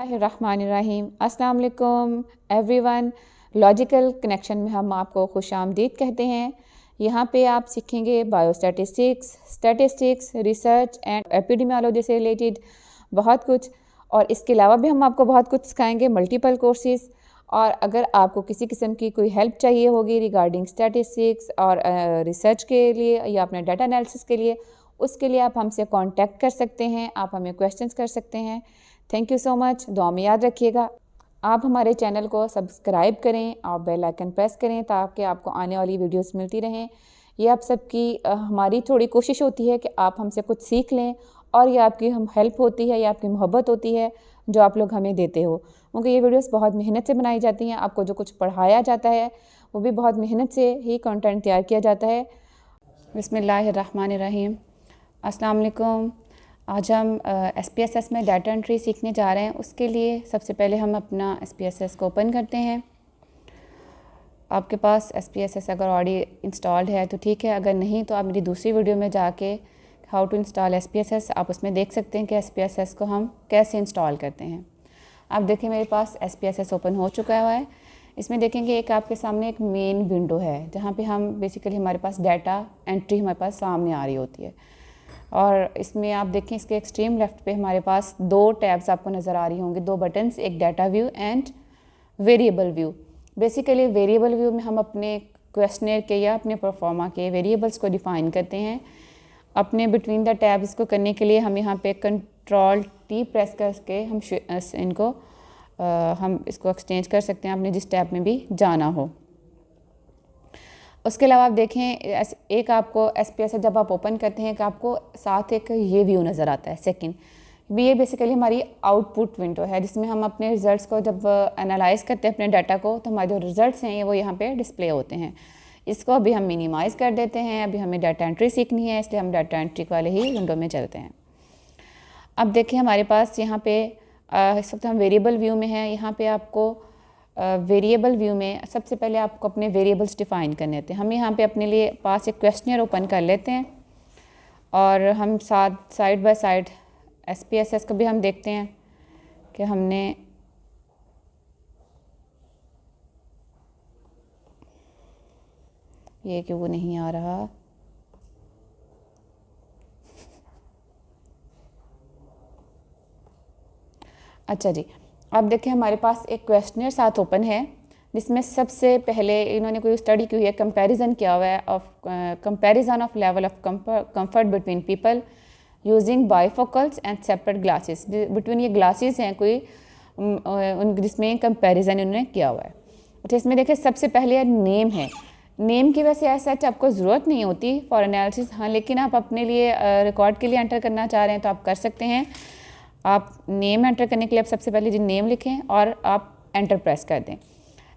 बिस्मिल्लाहिर्रहमानिर्रहीम। अस्सलाम वालेकुम एवरीवन। लॉजिकल कनेक्शन में हम आपको खुशामदीद कहते हैं। यहाँ पे आप सीखेंगे biostatistics, statistics, research and epidemiology से रिलेटेड बहुत कुछ, और इसके अलावा भी हम आपको बहुत कुछ सिखाएंगे, मल्टीपल कोर्सेज। और अगर आपको किसी किस्म की कोई हेल्प चाहिए होगी रिगार्डिंग स्टैटिस्टिक्स और रिसर्च के लिए या अपने डाटा एनालिसिस के लिए, उसके लिए आप हमसे कांटेक्ट कर सकते हैं, आप हमें क्वेश्चंस कर सकते हैं। Thank you so much. दुआ में याद रखिएगा। आप हमारे चैनल को सब्सक्राइब करें और बेल आइकन प्रेस करें ताकि आपको आने वाली वीडियोस मिलती रहें। ये आप सबकी हमारी थोड़ी कोशिश होती है कि आप हमसे कुछ सीख लें, और ये आपकी हम हेल्प होती है, ये आपकी मोहब्बत होती है जो आप लोग हमें देते हो, क्योंकि ये वीडियोस बहुत मेहनत से बनाई जाती हैं। आपको जो कुछ पढ़ाया जाता है वो भी बहुत मेहनत से ही कंटेंट तैयार किया जाता है। बिस्मिल्लाहिर्रहमानिर्रहीम। अस्सलाम वालेकुम। आज हम SPSS में डाटा एंट्री सीखने जा रहे हैं। उसके लिए सबसे पहले हम अपना SPSS को ओपन करते हैं। आपके पास SPSS अगर ऑलरेडी इंस्टॉल्ड है तो ठीक है, अगर नहीं तो आप मेरी दूसरी वीडियो में जाके हाउ टू इंस्टॉल SPSS, आप उसमें देख सकते हैं कि SPSS को हम कैसे इंस्टॉल करते हैं। आप देखिए मेरे पास SPSS ओपन हो चुका हुआ है। इसमें देखेंगे एक आपके सामने एक मेन विंडो है जहाँ पे हम बेसिकली हमारे पास डाटा एंट्री हमारे पास सामने आ रही होती है। और इसमें आप देखें इसके एक्सट्रीम लेफ्ट पे हमारे पास दो टैब्स आपको नज़र आ रही होंगी, दो बटन्स, एक data view and variable view. Basically variable view में हम अपने क्वेश्चनर के या अपने परफॉर्मा के वेरिएबल्स को डिफ़ाइन करते हैं। अपने बिटवीन द टैब्स को करने के लिए हम यहाँ पे Ctrl+T प्रेस करके हम इसको एक्सचेंज कर सकते हैं अपने जिस टैब में भी जाना हो। उसके अलावा आप देखें एक आपको SPSS जब आप ओपन करते हैं कि आपको साथ एक ये व्यू नज़र आता है सेकंड। ये बेसिकली हमारी आउटपुट विंडो है जिसमें हम अपने रिज़ल्ट्स को जब एनालाइज करते हैं अपने डाटा को, तो हमारे जो रिज़ल्ट्स हैं वो यहाँ पे डिस्प्ले होते हैं। इसको अभी हम मिनिमाइज़ कर देते हैं। अभी हमें डाटा एंट्री सीखनी है, इसलिए हम डाटा एंट्री वाले ही विंडो में चलते हैं। अब देखिए हमारे पास यहाँ पे इस वक्त हम वेरिएबल व्यू में हैं। यहाँ पे आपको वेरिएबल व्यू में सबसे पहले आपको अपने वेरिएबल्स डिफ़ाइन करने होते हैं। हम यहाँ पे अपने लिए पास एक क्वेश्चनर ओपन कर लेते हैं और हम साथ साइड बाय साइड SPSS को भी हम देखते हैं कि हमने ये क्यों वो नहीं आ रहा। अच्छा जी, अब देखें हमारे पास एक क्वेश्चनर साथ ओपन है जिसमें सबसे पहले इन्होंने कोई स्टडी की हुई है, कंपैरिजन किया हुआ है of comparison of level of comfort between people using bifocals and separate glasses. Between ये ग्लासेस हैं कोई उन जिसमें कंपैरिजन इन्होंने किया हुआ है। अच्छा, इसमें देखिए सबसे पहले नेम है। नेम की वैसे ऐसा आपको ज़रूरत नहीं होती फॉर एनालिसिस, हाँ, लेकिन आप अपने लिए रिकॉर्ड के लिए एंटर करना चाह रहे हैं तो आप कर सकते हैं। आप नेम एंटर करने के लिए आप सबसे पहले जी नेम लिखें और आप एंटर प्रेस कर दें।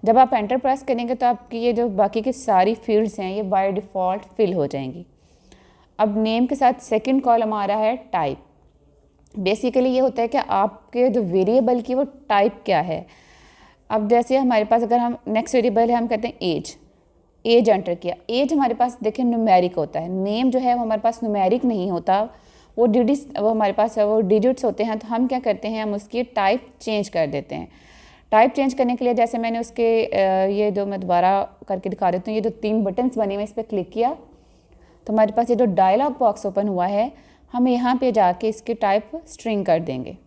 जब आप एंटर प्रेस करेंगे तो आपकी ये जो बाकी की सारी फील्ड्स हैं ये बाय डिफ़ॉल्ट फिल हो जाएंगी। अब नेम के साथ सेकंड कॉलम आ रहा है टाइप। बेसिकली ये होता है कि आपके जो वेरिएबल की वो टाइप क्या है। अब जैसे हमारे पास अगर हम नेक्स्ट वेरिएबल है, हम कहते हैं एज एंटर किया। एज हमारे पास देखिए न्यूमेरिक होता है। नेम जो है वो हमारे पास न्यूमेरिक नहीं होता, वो हमारे पास वो डिजिट्स होते हैं। तो हम क्या करते हैं, हम उसकी टाइप चेंज कर देते हैं। टाइप चेंज करने के लिए जैसे मैंने उसके ये जो मैं दोबारा करके दिखा देती हूँ, ये जो 3 बटन्स बने हुए इस पर क्लिक किया तो हमारे पास ये जो डायलॉग बॉक्स ओपन हुआ है, हम यहाँ पे जाके इसकी टाइप स्ट्रिंग कर देंगे।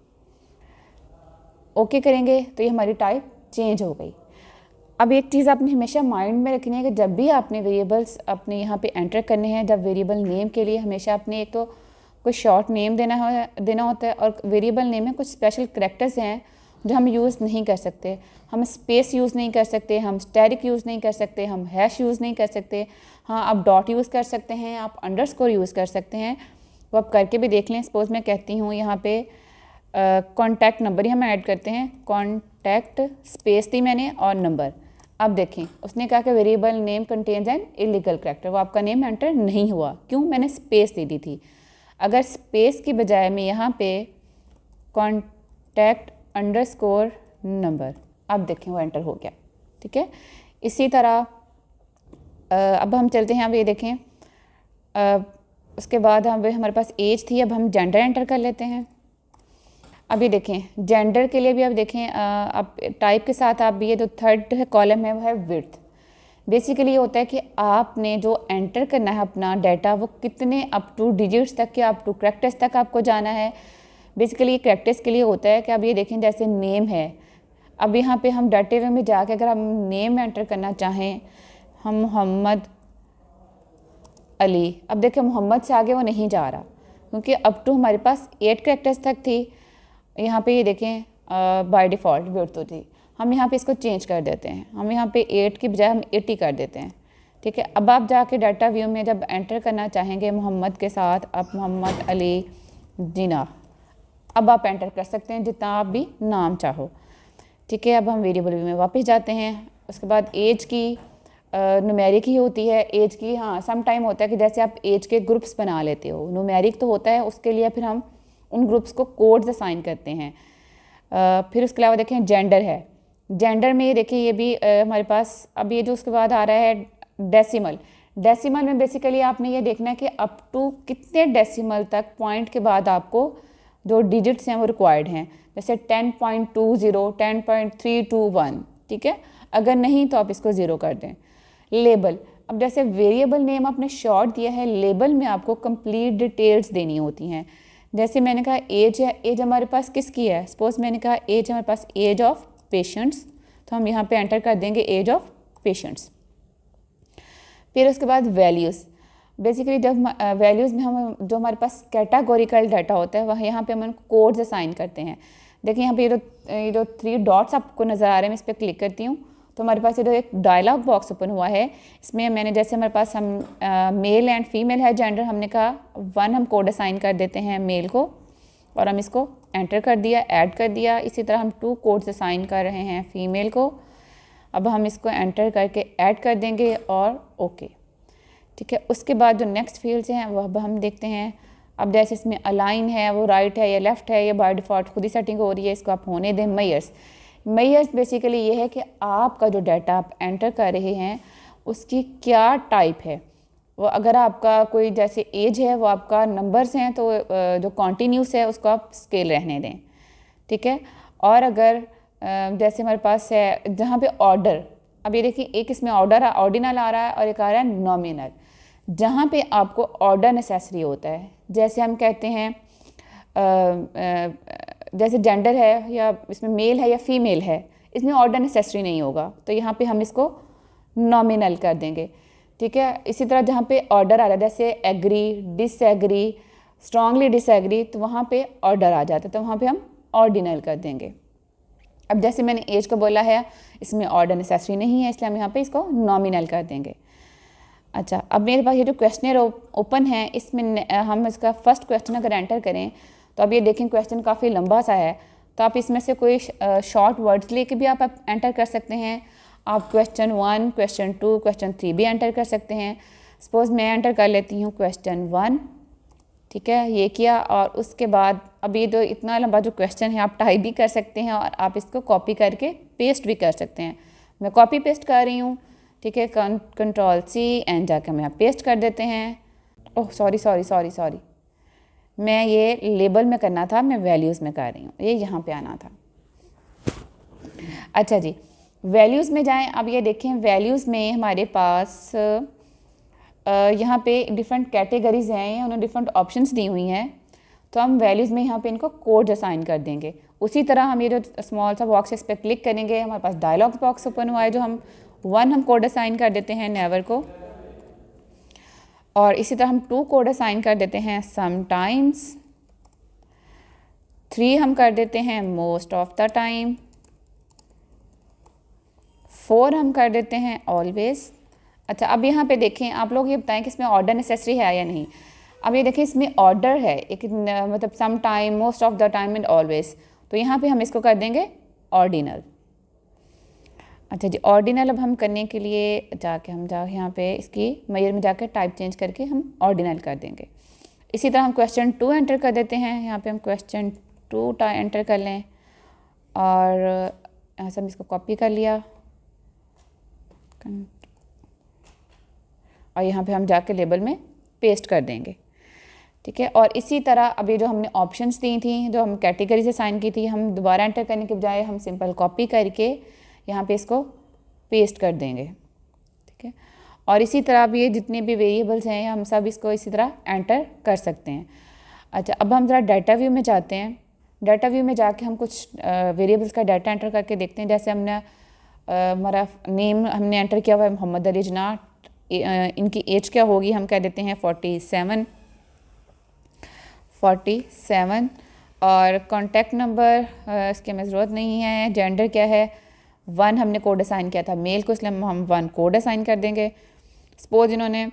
ओके करेंगे तो ये हमारी टाइप चेंज हो गई। अब एक चीज़ आपने हमेशा माइंड में रखनी है कि जब भी आपने वेरिएबल्स अपने यहाँ पे एंटर करने हैं, जब वेरिएबल नेम के लिए हमेशा आपने एक तो कोई शॉर्ट नेम देना होता है, और वेरिएबल नेम में कुछ स्पेशल करैक्टर्स हैं जो हम यूज़ नहीं कर सकते। हम स्पेस यूज़ नहीं कर सकते, हम स्टैरिक यूज़ नहीं कर सकते, हम हैश यूज़ नहीं कर सकते। हाँ, आप डॉट यूज़ कर सकते हैं, आप अंडरस्कोर यूज़ कर सकते हैं, वो आप करके भी देख लें। सपोज़ मैं कहती हूँ यहाँ पे कॉन्टैक्ट नंबर ही हम ऐड करते हैं, कॉन्टैक्ट स्पेस दी मैंने और नंबर। अब देखें उसने कहा कि variable name contains an illegal character, वो आपका नेम एंटर नहीं हुआ। क्यों? मैंने स्पेस दे दी थी। अगर स्पेस की बजाय मैं यहाँ पे कॉन्टैक्ट अंडरस्कोर नंबर, अब देखें वो एंटर हो गया। ठीक है, इसी तरह अब हम चलते हैं। अब ये देखें उसके बाद हमारे पास एज थी, अब हम जेंडर एंटर कर लेते हैं। अब ये देखें जेंडर के लिए भी आप देखें, आप टाइप के साथ आप भी ये जो थर्ड कॉलम है वो है विड्थ। बेसिकली ये होता है कि आपने जो एंटर करना है अपना डाटा वो कितने अप टू डिजिट्स तक या अप टू कैरेक्टर्स तक आपको जाना है। बेसिकली ये कैरेक्टर्स के लिए होता है कि अब ये देखें जैसे नेम है, अब यहाँ पे हम डाटा व्यू में जाके अगर हम नेम एंटर करना चाहें, हम मोहम्मद अली, अब देखें मोहम्मद से आगे वो नहीं जा रहा क्योंकि अप टू हमारे पास 8 कैरेक्टर्स तक थी। यहाँ पे ये देखें बाय डिफ़ॉल्ट विड्थ तो थी, हम यहाँ पे इसको चेंज कर देते हैं, हम यहाँ पे 8 की बजाय हम 80 कर देते हैं। ठीक है, अब आप जाके डाटा व्यू में जब एंटर करना चाहेंगे मोहम्मद के साथ, आप मोहम्मद अली जिना, अब आप एंटर कर सकते हैं जितना आप भी नाम चाहो। ठीक है, अब हम वेरिएबल व्यू में वापस जाते हैं। उसके बाद एज की न्यूमेरिक ही होती है एज की। हाँ, सम टाइम होता है कि जैसे आप एज के ग्रुप्स बना लेते हो, न्यूमेरिक तो होता है, उसके लिए फिर हम उन ग्रुप्स को कोड्स असाइन करते हैं। फिर उसके अलावा देखें जेंडर है, जेंडर में ये देखिए ये भी हमारे पास अब ये जो उसके बाद आ रहा है डेसिमल। डेसिमल में बेसिकली आपने ये देखना है कि अप टू कितने डेसिमल तक पॉइंट के बाद आपको जो डिजिट्स हैं वो रिक्वायर्ड हैं, जैसे 10.20, 10.321। ठीक है, अगर नहीं तो आप इसको ज़ीरो कर दें। लेबल, अब जैसे वेरिएबल नेम आपने शॉर्ट दिया है, लेबल में आपको कंप्लीट डिटेल्स देनी होती हैं। जैसे मैंने कहा एज है, एज हमारे पास किसकी है, सपोज मैंने कहा एज हमारे पास एज ऑफ पेशेंट्स, तो हम यहाँ पे एंटर कर देंगे एज ऑफ पेशेंट्स। फिर उसके बाद वैल्यूज़, बेसिकली जब वैल्यूज़ में हम जो हमारे पास कैटेगोरिकल डाटा होता है वह यहाँ पे हम उनको कोड्स असाइन करते हैं। देखिए यहाँ पे ये जो 3 डॉट्स आपको नज़र आ रहे हैं, मैं इस पर क्लिक करती हूँ तो हमारे पास ये जो एक डायलॉग बॉक्स ओपन हुआ है, इसमें मैंने जैसे हमारे पास हम मेल एंड फीमेल है जेंडर, हमने कहा 1 हम कोड असाइन कर देते हैं मेल को और हम इसको एंटर कर दिया, ऐड कर दिया। इसी तरह हम 2 कोड्स असाइन कर रहे हैं फीमेल को, अब हम इसको एंटर करके ऐड कर देंगे और ओके। ठीक है, उसके बाद जो नेक्स्ट फील्ड्स हैं वह अब हम देखते हैं। अब जैसे इसमें अलाइन है, वो राइट है या लेफ़्ट है, ये बाय डिफ़ॉल्ट खुद ही सेटिंग हो रही है, इसको आप होने दें। मेयर्स बेसिकली ये है कि आपका जो डाटा आप एंटर कर रहे हैं उसकी क्या टाइप है। वो अगर आपका कोई जैसे एज है वो आपका नंबर्स हैं तो जो कॉन्टीन्यूस है उसको आप स्केल रहने दें। ठीक है, और अगर जैसे हमारे पास है जहाँ पे ऑर्डर, अब ये देखिए एक इसमें ऑर्डिनल आ रहा है और एक आ रहा है नॉमिनल। जहाँ पे आपको ऑर्डर नेसेसरी होता है, जैसे हम कहते हैं जैसे जेंडर है या इसमें मेल है या फीमेल है, इसमें ऑर्डर नेसेसरी नहीं होगा, तो यहाँ पे हम इसको नॉमिनल कर देंगे। ठीक है, इसी तरह जहाँ पे ऑर्डर आ रहा है जैसे एग्री, डिसएग्री, स्ट्रांगली डिसएग्री, तो वहाँ पे ऑर्डर आ जाता है, तो वहाँ पे हम ऑर्डिनल कर देंगे। अब जैसे मैंने एज को बोला है, इसमें ऑर्डर नेसेसरी नहीं है, इसलिए हम यहाँ पे इसको नॉमिनल कर देंगे। अच्छा, अब मेरे पास ये जो क्वेश्चनर ओपन है, इसमें हम इसका फर्स्ट क्वेश्चन अगर एंटर करें तो अब ये देखें क्वेश्चन काफ़ी लंबा सा है, तो आप इसमें से कोई शॉर्ट वर्ड्स लेके भी आप एंटर कर सकते हैं। आप क्वेश्चन 1, क्वेश्चन 2, क्वेश्चन 3 भी एंटर कर सकते हैं। सपोज मैं एंटर कर लेती हूँ क्वेश्चन 1। ठीक है, ये किया और उसके बाद अब ये जो इतना लंबा जो क्वेश्चन है आप टाइप भी कर सकते हैं और आप इसको कॉपी करके पेस्ट भी कर सकते हैं। मैं कॉपी पेस्ट कर रही हूँ। ठीक है, Ctrl+C एंड जाकर हम यहाँ पेस्ट कर देते हैं। ओह सॉरी, मैं ये लेबल में करना था, मैं वैल्यूज़ में कर रही हूँ, ये यहाँ पे आना था। अच्छा जी, वैल्यूज़ में जाएं। अब ये देखें वैल्यूज़ में हमारे पास यहाँ पे डिफरेंट कैटेगरीज हैं, उन्होंने डिफरेंट ऑप्शंस दी हुई हैं, तो हम वैल्यूज़ में यहाँ पे इनको कोड असाइन कर देंगे। उसी तरह हम ये जो स्मॉल सा बॉक्स है इस पर क्लिक करेंगे, हमारे पास डायलॉग बॉक्स ओपन हुआ है, जो हम 1 हम कोड असाइन कर देते हैं नेवर को, और इसी तरह हम 2 कोड असाइन कर देते हैं समटाइम्स, 3 हम कर देते हैं मोस्ट ऑफ द टाइम, 4 हम कर देते हैं ऑलवेज। अच्छा, अब यहाँ पे देखें, आप लोग ये बताएं कि इसमें ऑर्डर नेसेसरी है या नहीं। अब ये देखें इसमें ऑर्डर है एक, मतलब some time, most of the time and always, तो यहाँ पे हम इसको कर देंगे ऑर्डिनल। अच्छा जी, ऑर्डिनल अब हम करने के लिए जाके हम यहाँ पे इसकी मेयर में जाके टाइप चेंज करके हम ऑर्डिनल कर देंगे। इसी तरह हम क्वेश्चन 2 एंटर कर देते हैं, यहाँ पे हम क्वेश्चन 2 एंटर कर लें और यहाँ से हम इसको कॉपी कर लिया और यहाँ पे हम जाके लेबल में पेस्ट कर देंगे। ठीक है। और इसी तरह अब ये जो हमने ऑप्शंस दी थी, जो हम कैटेगरी से साइन की थी, हम दोबारा एंटर करने के बजाय हम सिंपल कॉपी करके यहाँ पे इसको पेस्ट कर देंगे, ठीक है। और इसी तरह अब ये जितने भी वेरिएबल्स हैं हम सब इसको इसी तरह एंटर कर सकते हैं। अच्छा, अब हम ज़रा डाटा व्यू में जाते हैं। डाटा व्यू में जाके हम कुछ वेरिएबल्स का डाटा एंटर करके देखते हैं। जैसे हमने हमारा नेम हमने एंटर किया हुआ है मोहम्मद अली जना, इनकी एज क्या होगी, हम कह देते हैं 47 और कॉन्टैक्ट नंबर इसकी हमें ज़रूरत नहीं है। जेंडर क्या है, 1 हमने कोड असाइन किया था मेल को, इसलिए हम 1 कोड असाइन कर देंगे। सपोज इन्होंने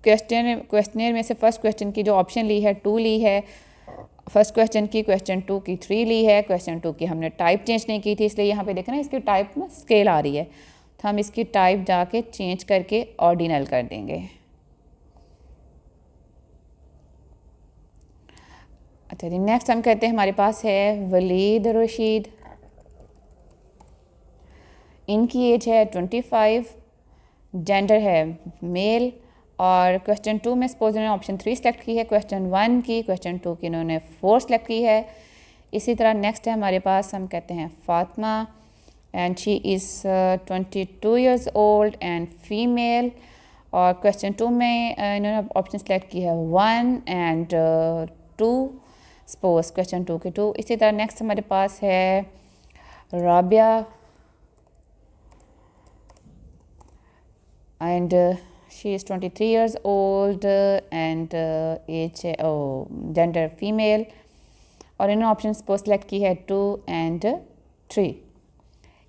क्वेश्चनर में से फर्स्ट क्वेश्चन की जो ऑप्शन ली है 2 ली है, फर्स्ट क्वेश्चन की, क्वेश्चन 2 की 3 ली है, क्वेश्चन 2 की हमने टाइप चेंज नहीं की थी, इसलिए यहाँ पे देखें ना इसकी टाइप में स्केल आ रही है, तो हम इसकी टाइप जाके चेंज करके ऑर्डिनल कर देंगे। अच्छा जी, नेक्स्ट हम कहते हैं हमारे पास है वलीद रशीद, इनकी एज है 25, जेंडर है मेल, और क्वेश्चन 2 में सपोज इन्होंने ऑप्शन 3 सेलेक्ट की है, क्वेश्चन 1 की, क्वेश्चन 2 की इन्होंने 4 सेलेक्ट की है। इसी तरह नेक्स्ट है हमारे पास, हम कहते हैं Fatima and she is 22 years old and female, और क्वेश्चन 2 में इन्होंने ऑप्शन सेलेक्ट की है 1 एंड 2, सपोज क्वेश्चन 2 के 2। इसी तरह नेक्स्ट हमारे पास है Rabia and she is 23 years old and age gender female, और इन्होंने ऑप्शन सपोज सेलेक्ट की है 2 एंड 3।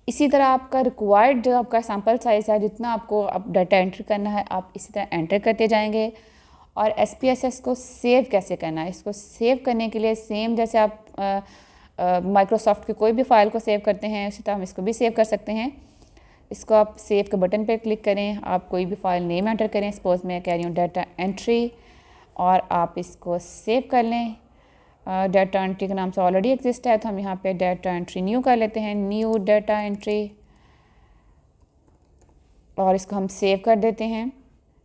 इसी तरह आपका रिक्वायर्ड जो आपका सैम्पल साइज़ है, जितना आपको अब डाटा एंटर करना है आप इसी तरह एंटर करते जाएंगे। और SPSS को सेव कैसे करना है, इसको सेव करने के लिए सेम जैसे आप माइक्रोसॉफ्ट की कोई भी फाइल को सेव करते हैं उसी तरह हम इसको भी सेव कर सकते हैं। इसको आप सेव के बटन पर क्लिक करें, आप कोई भी फाइल नेम एंटर करें, सपोज मैं कह रही हूँ डाटा एंट्री, और आप इसको सेव कर लें। डाटा एंट्री के नाम से ऑलरेडी एग्जिस्ट है, तो हम यहाँ पे डाटा एंट्री न्यू कर लेते हैं, न्यू डाटा एंट्री, और इसको हम सेव कर देते हैं।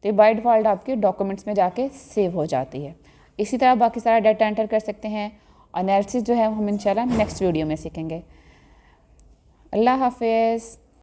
तो बाय डिफ़ॉल्ट आपके डॉक्यूमेंट्स में जाके सेव हो जाती है। इसी तरह बाकी सारा डाटा एंटर कर सकते हैं। एनालिसिस जो है हम इंशाल्लाह नेक्स्ट वीडियो में सीखेंगे। अल्लाह हाफिज़।